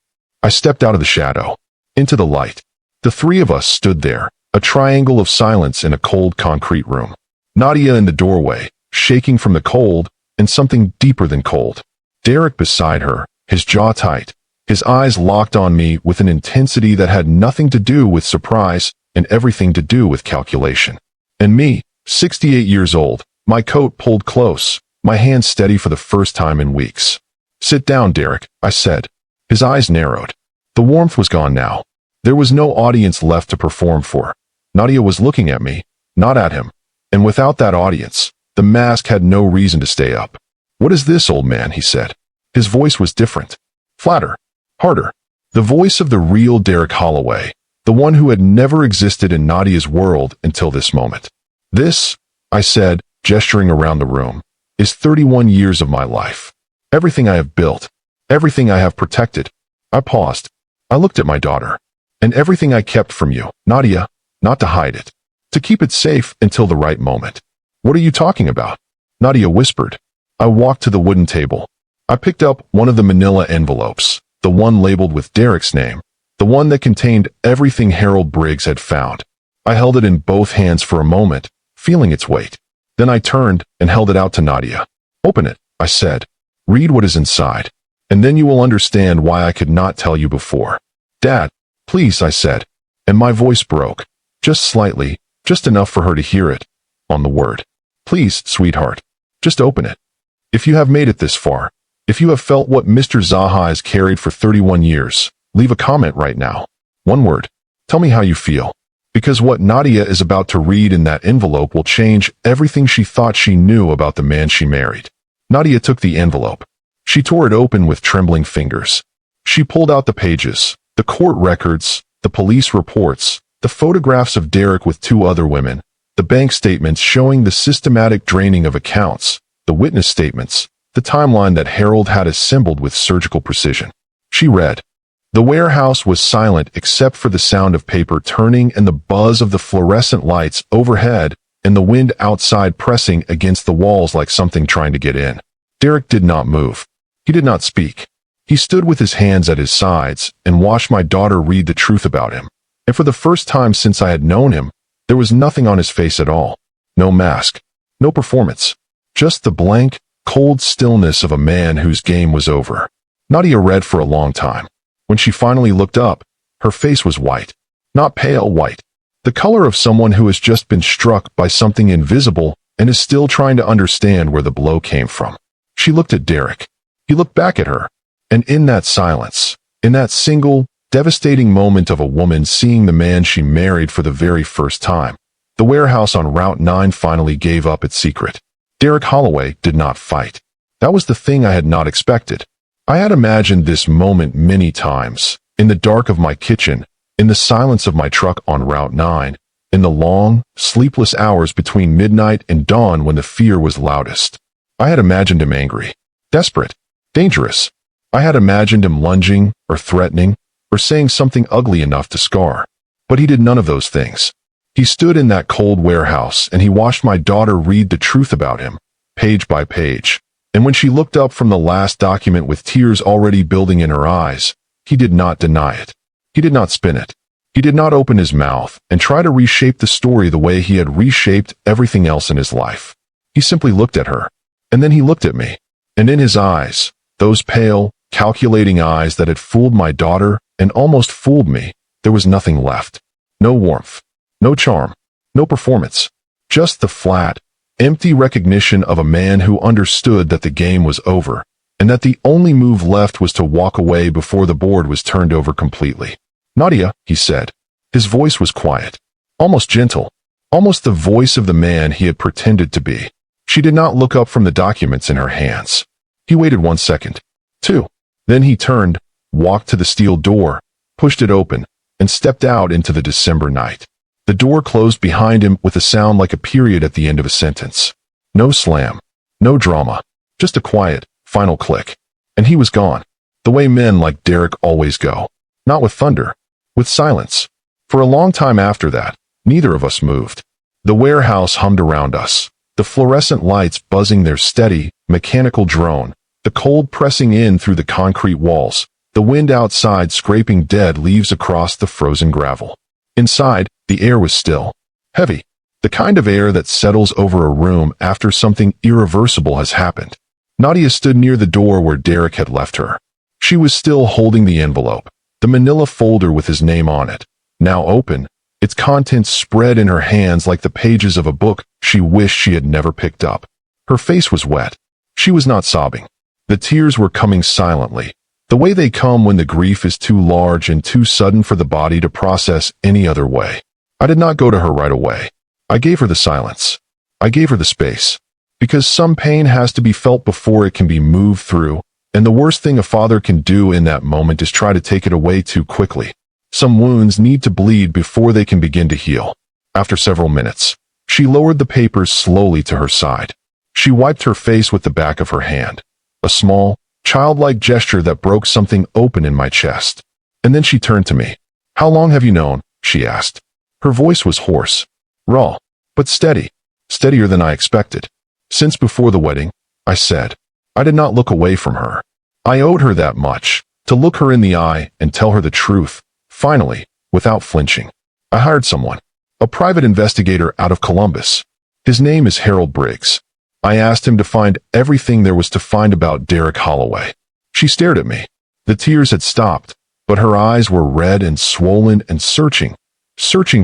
I stepped out of the shadow, into the light. The 3 of us stood there, a triangle of silence in a cold concrete room. Nadia in the doorway, shaking from the cold, and something deeper than cold. Derek beside her, his jaw tight, his eyes locked on me with an intensity that had nothing to do with surprise and everything to do with calculation. And me, 68 years old, my coat pulled close, my hands steady for the first time in weeks. "Sit down, Derek," I said. His eyes narrowed. The warmth was gone now. There was no audience left to perform for. Nadia was looking at me, not at him. And without that audience, the mask had no reason to stay up. "What is this, old man?" he said. His voice was different. Flatter. Harder. The voice of the real Derek Holloway, the one who had never existed in Nadia's world until this moment. "This," I said, gesturing around the room, "is 31 years of my life. Everything I have built. Everything I have protected." I paused. I looked at my daughter. "And everything I kept from you, Nadia, not to hide it. To keep it safe until the right moment." "What are you talking about?" Nadia whispered. I walked to the wooden table. I picked up one of the manila envelopes, the one labeled with Derek's name, the one that contained everything Harold Briggs had found. I held it in both hands for a moment, feeling its weight. Then I turned and held it out to Nadia. "Open it," I said. "Read what is inside, and then you will understand why I could not tell you before." "Dad, please," I said, and my voice broke, just slightly, just enough for her to hear it, on the word. "Please, sweetheart, just open it. If you have made it this far, if you have felt what Mr. ZAHA has carried for 31 years, leave a comment right now. One word. Tell me how you feel. Because what Nadia is about to read in that envelope will change everything she thought she knew about the man she married." Nadia took the envelope. She tore it open with trembling fingers. She pulled out the pages, the court records, the police reports, the photographs of Derek with 2 other women, the bank statements showing the systematic draining of accounts, the witness statements, the timeline that Harold had assembled with surgical precision. She read. The warehouse was silent except for the sound of paper turning and the buzz of the fluorescent lights overhead and the wind outside pressing against the walls like something trying to get in. Derek did not move. He did not speak. He stood with his hands at his sides and watched my daughter read the truth about him. And for the first time since I had known him, there was nothing on his face at all. No mask. No performance. Just the blank, cold stillness of a man whose game was over. Nadia read for a long time. When she finally looked up, her face was white. Not pale white. The color of someone who has just been struck by something invisible and is still trying to understand where the blow came from. She looked at Derek. He looked back at her. And in that silence, in that single, devastating moment of a woman seeing the man she married for the very first time, the warehouse on Route 9 finally gave up its secret. Derek Holloway did not fight. That was the thing I had not expected. I had imagined this moment many times, in the dark of my kitchen, in the silence of my truck on Route 9, in the long, sleepless hours between midnight and dawn when the fear was loudest. I had imagined him angry, desperate, dangerous. I had imagined him lunging, or threatening, or saying something ugly enough to scar. But he did none of those things. He stood in that cold warehouse and he watched my daughter read the truth about him, page by page. And when she looked up from the last document with tears already building in her eyes, he did not deny it. He did not spin it. He did not open his mouth and try to reshape the story the way he had reshaped everything else in his life. He simply looked at her. And then he looked at me. And in his eyes, those pale, calculating eyes that had fooled my daughter and almost fooled me, there was nothing left. No warmth. No charm, no performance, just the flat, empty recognition of a man who understood that the game was over, and that the only move left was to walk away before the board was turned over completely. "Nadia," he said. His voice was quiet, almost gentle, almost the voice of the man he had pretended to be. She did not look up from the documents in her hands. He waited 1 second, 2. Then he turned, walked to the steel door, pushed it open, and stepped out into the December night. The door closed behind him with a sound like a period at the end of a sentence. No slam. No drama. Just a quiet, final click. And he was gone. The way men like Derek always go. Not with thunder. With silence. For a long time after that, neither of us moved. The warehouse hummed around us. The fluorescent lights buzzing their steady, mechanical drone. The cold pressing in through the concrete walls. The wind outside scraping dead leaves across the frozen gravel. Inside, the air was still, heavy, the kind of air that settles over a room after something irreversible has happened. Nadia stood near the door where Derek had left her. She was still holding the envelope, the manila folder with his name on it, now open, its contents spread in her hands like the pages of a book she wished she had never picked up. Her face was wet. She was not sobbing. The tears were coming silently, the way they come when the grief is too large and too sudden for the body to process any other way. I did not go to her right away. I gave her the silence. I gave her the space. Because some pain has to be felt before it can be moved through, and the worst thing a father can do in that moment is try to take it away too quickly. Some wounds need to bleed before they can begin to heal. After several minutes, she lowered the papers slowly to her side. She wiped her face with the back of her hand, a small, childlike gesture that broke something open in my chest. And then she turned to me. "How long have you known?" she asked. Her voice was hoarse, raw, but steady, steadier than I expected. "Since before the wedding," I said. I did not look away from her. I owed her that much, to look her in the eye and tell her the truth, finally, without flinching. I hired someone, a private investigator out of Columbus. His name is Harold Briggs. I asked him to find everything there was to find about Derek Holloway. She stared at me. The tears had stopped, but her eyes were red and swollen and searching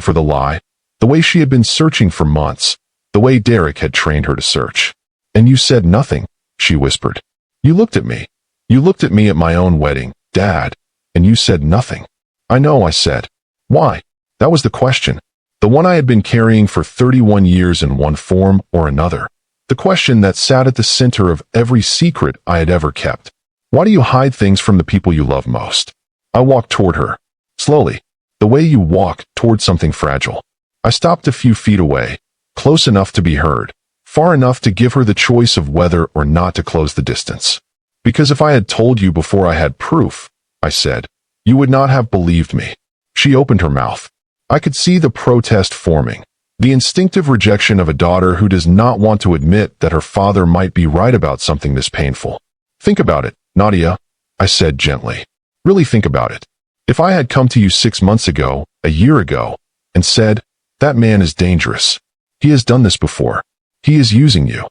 for the lie, the way she had been searching for months, the way Derek had trained her to search. "And you said nothing," she whispered. "You looked at me. You looked at me at my own wedding, Dad, and you said nothing." "I know," I said. "Why?" That was the question, the one I had been carrying for 31 years in one form or another. The question that sat at the center of every secret I had ever kept. Why do you hide things from the people you love most? I walked toward her, slowly, the way you walk toward something fragile. I stopped a few feet away, close enough to be heard, far enough to give her the choice of whether or not to close the distance. "Because if I had told you before I had proof," I said, "you would not have believed me." She opened her mouth. I could see the protest forming, the instinctive rejection of a daughter who does not want to admit that her father might be right about something this painful. "Think about it, Nadia," I said gently. "Really think about it. If I had come to you 6 months ago, a year ago, and said, 'That man is dangerous. He has done this before. He is using you,'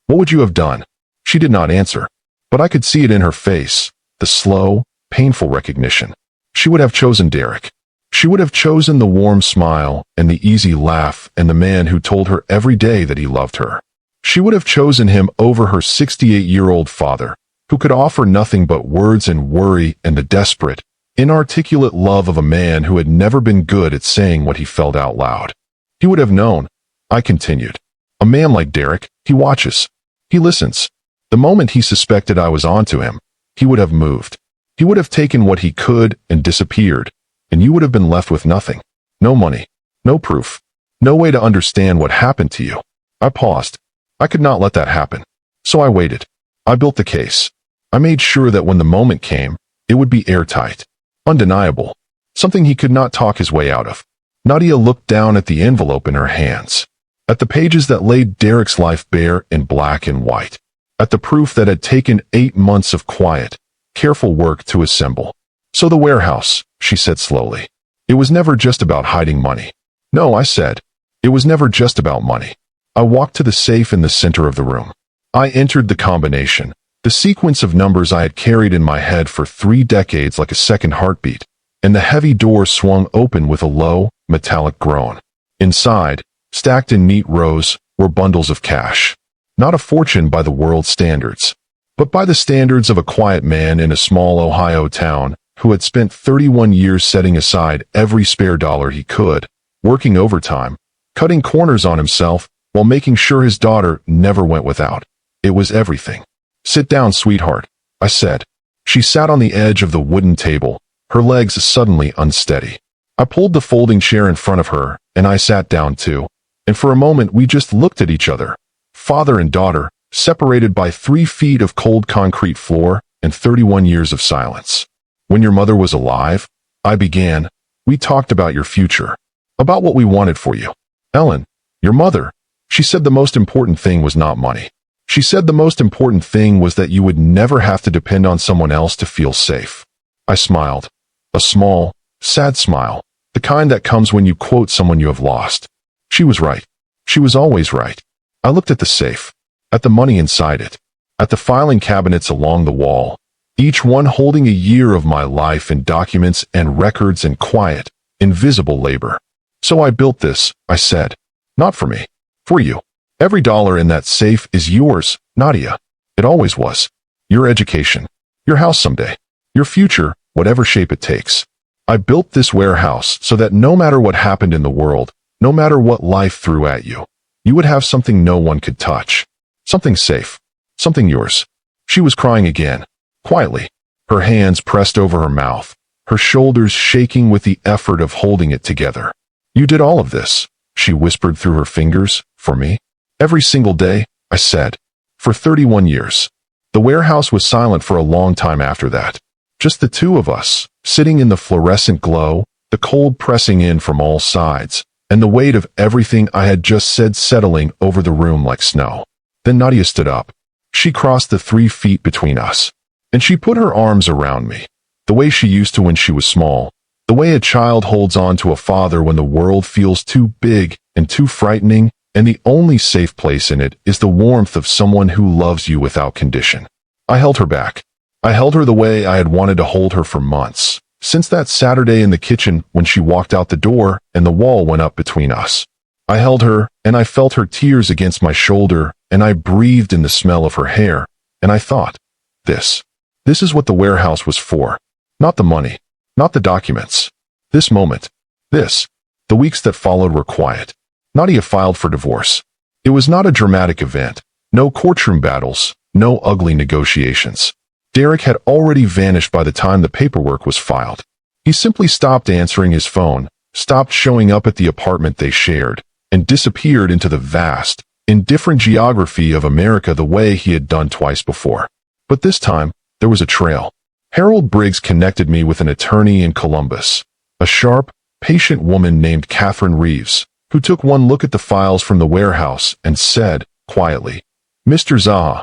what would you have done?" She did not answer, but I could see it in her face, the slow, painful recognition. She would have chosen Derek. She would have chosen the warm smile and the easy laugh and the man who told her every day that he loved her. She would have chosen him over her 68-year-old father, who could offer nothing but words and worry and the desperate, inarticulate love of a man who had never been good at saying what he felt out loud. He would have known, I continued. A man like Derek, he watches. He listens. The moment he suspected I was onto him, he would have moved. He would have taken what he could and disappeared, and you would have been left with nothing. No money, no proof, no way to understand what happened to you. I paused. I could not let that happen. So I waited. I built the case. I made sure that when the moment came, it would be airtight, undeniable, something he could not talk his way out of. Nadia looked down at the envelope in her hands, at the pages that laid Derek's life bare in black and white, at the proof that had taken 8 months of quiet, careful work to assemble. "So the warehouse," she said slowly. "It was never just about hiding money." "No," I said. "It was never just about money." I walked to the safe in the center of the room. I entered the combination, the sequence of numbers I had carried in my head for 3 decades like a second heartbeat, and the heavy door swung open with a low, metallic groan. Inside, stacked in neat rows, were bundles of cash. Not a fortune by the world's standards, but by the standards of a quiet man in a small Ohio town who had spent 31 years setting aside every spare dollar he could, working overtime, cutting corners on himself while making sure his daughter never went without. It was everything. "Sit down, sweetheart," I said. She sat on the edge of the wooden table, her legs suddenly unsteady. I pulled the folding chair in front of her, and I sat down too, and for a moment we just looked at each other, father and daughter, separated by 3 feet of cold concrete floor and 31 years of silence. "When your mother was alive," I began, "we talked about your future, about what we wanted for you. Ellen, your mother, she said the most important thing was not money. She said the most important thing was that you would never have to depend on someone else to feel safe." I smiled. A small, sad smile, the kind that comes when you quote someone you have lost. She was right. She was always right. I looked at the safe, at the money inside it, at the filing cabinets along the wall, each one holding a year of my life in documents and records and quiet, invisible labor. "So I built this," I said. "Not for me. For you. Every dollar in that safe is yours, Nadia. It always was. Your education. Your house someday. Your future, whatever shape it takes. I built this warehouse so that no matter what happened in the world, No matter what life threw at you, you would have something no one could touch. Something safe. Something yours. She was crying again, quietly, her hands pressed over her mouth, her shoulders shaking with the effort of holding it together. You did all of this, she whispered through her fingers, for me? Every single day, I said. For 31 years. The warehouse was silent for a long time after that. Just the two of us, sitting in the fluorescent glow, the cold pressing in from all sides, and the weight of everything I had just said settling over the room like snow. Then Nadia stood up. She crossed the 3 feet between us, and she put her arms around me, the way she used to when she was small, the way a child holds on to a father when the world feels too big and too frightening, and the only safe place in it is the warmth of someone who loves you without condition. I held her back. I held her the way I had wanted to hold her for months, since that Saturday in the kitchen when she walked out the door and the wall went up between us. I held her, and I felt her tears against my shoulder, and I breathed in the smell of her hair, and I thought, this is what the warehouse was for. Not the money, not the documents. This moment, the weeks that followed were quiet. Nadia filed for divorce. It was not a dramatic event, no courtroom battles, no ugly negotiations. Derek had already vanished by the time the paperwork was filed. He simply stopped answering his phone, stopped showing up at the apartment they shared, and disappeared into the vast, indifferent geography of America the way he had done twice before. But this time, there was a trail. Harold Briggs connected me with an attorney in Columbus, a sharp, patient woman named Catherine Reeves, who took one look at the files from the warehouse and said, quietly, "Mr. ZAHA,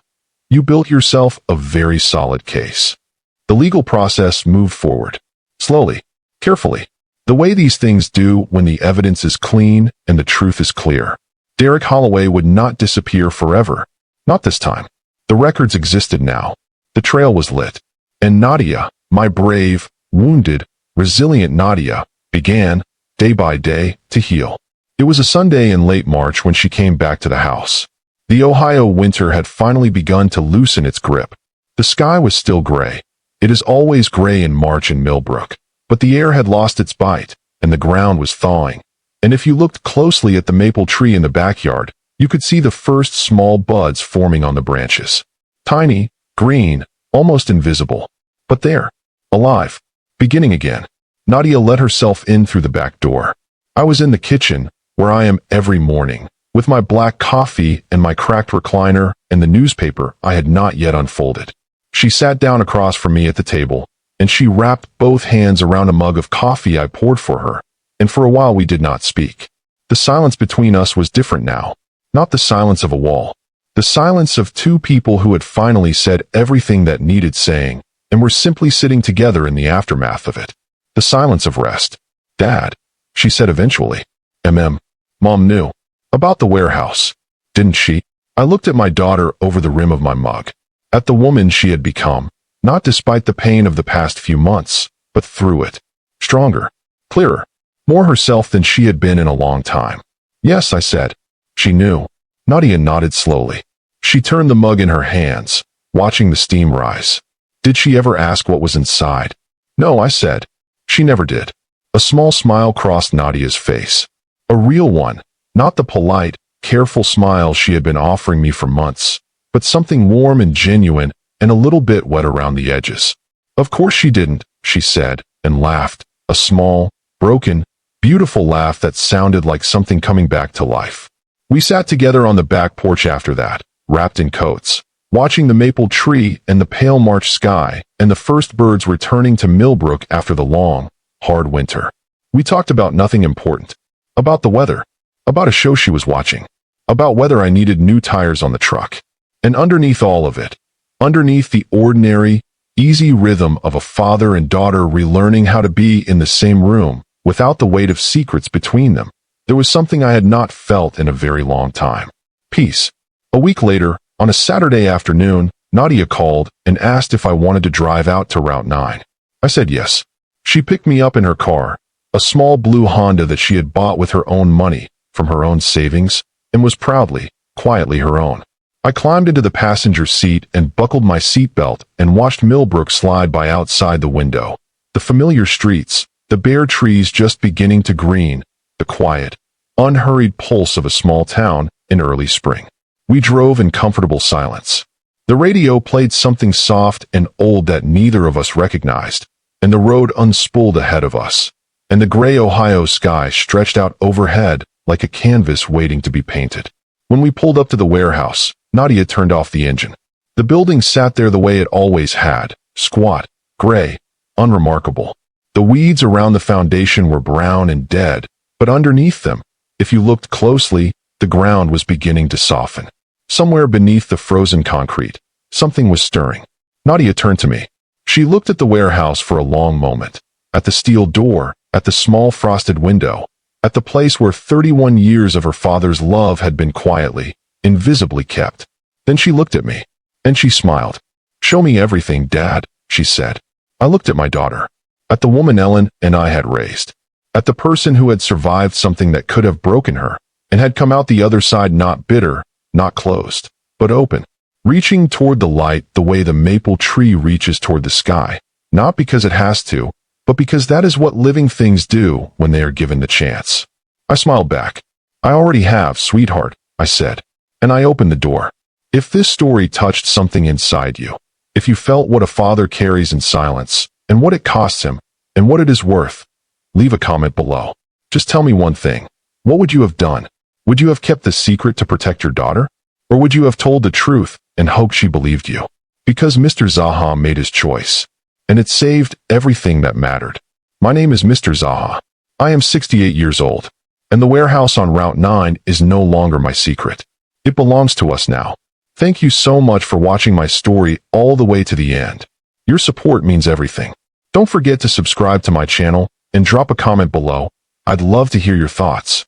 you built yourself a very solid case." The legal process moved forward. Slowly, carefully, the way these things do when the evidence is clean and the truth is clear. Derek Holloway would not disappear forever. Not this time. The records existed now. The trail was lit. And Nadia, my brave, wounded, resilient Nadia, began, day by day, to heal. It was a Sunday in late March when she came back to the house. The Ohio winter had finally begun to loosen its grip. The sky was still gray. It is always gray in March in Millbrook, but the air had lost its bite, and the ground was thawing. And if you looked closely at the maple tree in the backyard, you could see the first small buds forming on the branches. Tiny, green, almost invisible. But there, alive, beginning again. Nadia let herself in through the back door. I was in the kitchen, where I am every morning, with my black coffee and my cracked recliner and the newspaper I had not yet unfolded. She sat down across from me at the table, and she wrapped both hands around a mug of coffee I poured for her, and for a while we did not speak. The silence between us was different now, not the silence of a wall. The silence of two people who had finally said everything that needed saying, and were simply sitting together in the aftermath of it. The silence of rest. "Dad," she said eventually. Mom knew. About the warehouse. Didn't she? I looked at my daughter over the rim of my mug. At the woman she had become, not despite the pain of the past few months, but through it. Stronger. Clearer. More herself than she had been in a long time. "Yes," I said. She knew. Nadia nodded slowly. She turned the mug in her hands, watching the steam rise. Did she ever ask what was inside? No, I said. She never did. A small smile crossed Nadia's face. A real one, not the polite, careful smile she had been offering me for months, but something warm and genuine and a little bit wet around the edges. "Of course she didn't," she said, and laughed, a small, broken, beautiful laugh that sounded like something coming back to life. We sat together on the back porch after that, wrapped in coats, watching the maple tree and the pale March sky and the first birds returning to Millbrook after the long, hard winter. We talked about nothing important. About the weather. About a show she was watching. About whether I needed new tires on the truck. And underneath all of it, underneath the ordinary, easy rhythm of a father and daughter relearning how to be in the same room without the weight of secrets between them, there was something I had not felt in a very long time. Peace. A week later, on a Saturday afternoon, Nadia called and asked if I wanted to drive out to Route 9. I said yes. She picked me up in her car, a small blue Honda that she had bought with her own money, from her own savings, and was proudly, quietly her own. I climbed into the passenger seat and buckled my seatbelt and watched Millbrook slide by outside the window. The familiar streets, the bare trees just beginning to green, the quiet, unhurried pulse of a small town in early spring. We drove in comfortable silence. The radio played something soft and old that neither of us recognized, and the road unspooled ahead of us, and the gray Ohio sky stretched out overhead like a canvas waiting to be painted. When we pulled up to the warehouse, Nadia turned off the engine. The building sat there the way it always had, squat, gray, unremarkable. The weeds around the foundation were brown and dead, but underneath them, if you looked closely, the ground was beginning to soften. Somewhere beneath the frozen concrete, something was stirring. Nadia turned to me. She looked at the warehouse for a long moment, at the steel door, at the small frosted window, at the place where 31 years of her father's love had been quietly, invisibly kept. Then she looked at me, and she smiled. "Show me everything, Dad," she said. I looked at my daughter, at the woman Ellen and I had raised, at the person who had survived something that could have broken her, and had come out the other side not bitter, not closed, but open, reaching toward the light the way the maple tree reaches toward the sky, not because it has to, but because that is what living things do when they are given the chance. I smiled back. "I already have, sweetheart," I said, and I opened the door. If this story touched something inside you, if you felt what a father carries in silence, and what it costs him, and what it is worth, leave a comment below. Just tell me one thing. What would you have done? Would you have kept the secret to protect your daughter? Or would you have told the truth and hoped she believed you? Because Mr. ZAHA made his choice, and it saved everything that mattered. My name is Mr. ZAHA. I am 68 years old, and the warehouse on Route 9 is no longer my secret. It belongs to us now. Thank you so much for watching my story all the way to the end. Your support means everything. Don't forget to subscribe to my channel and drop a comment below. I'd love to hear your thoughts.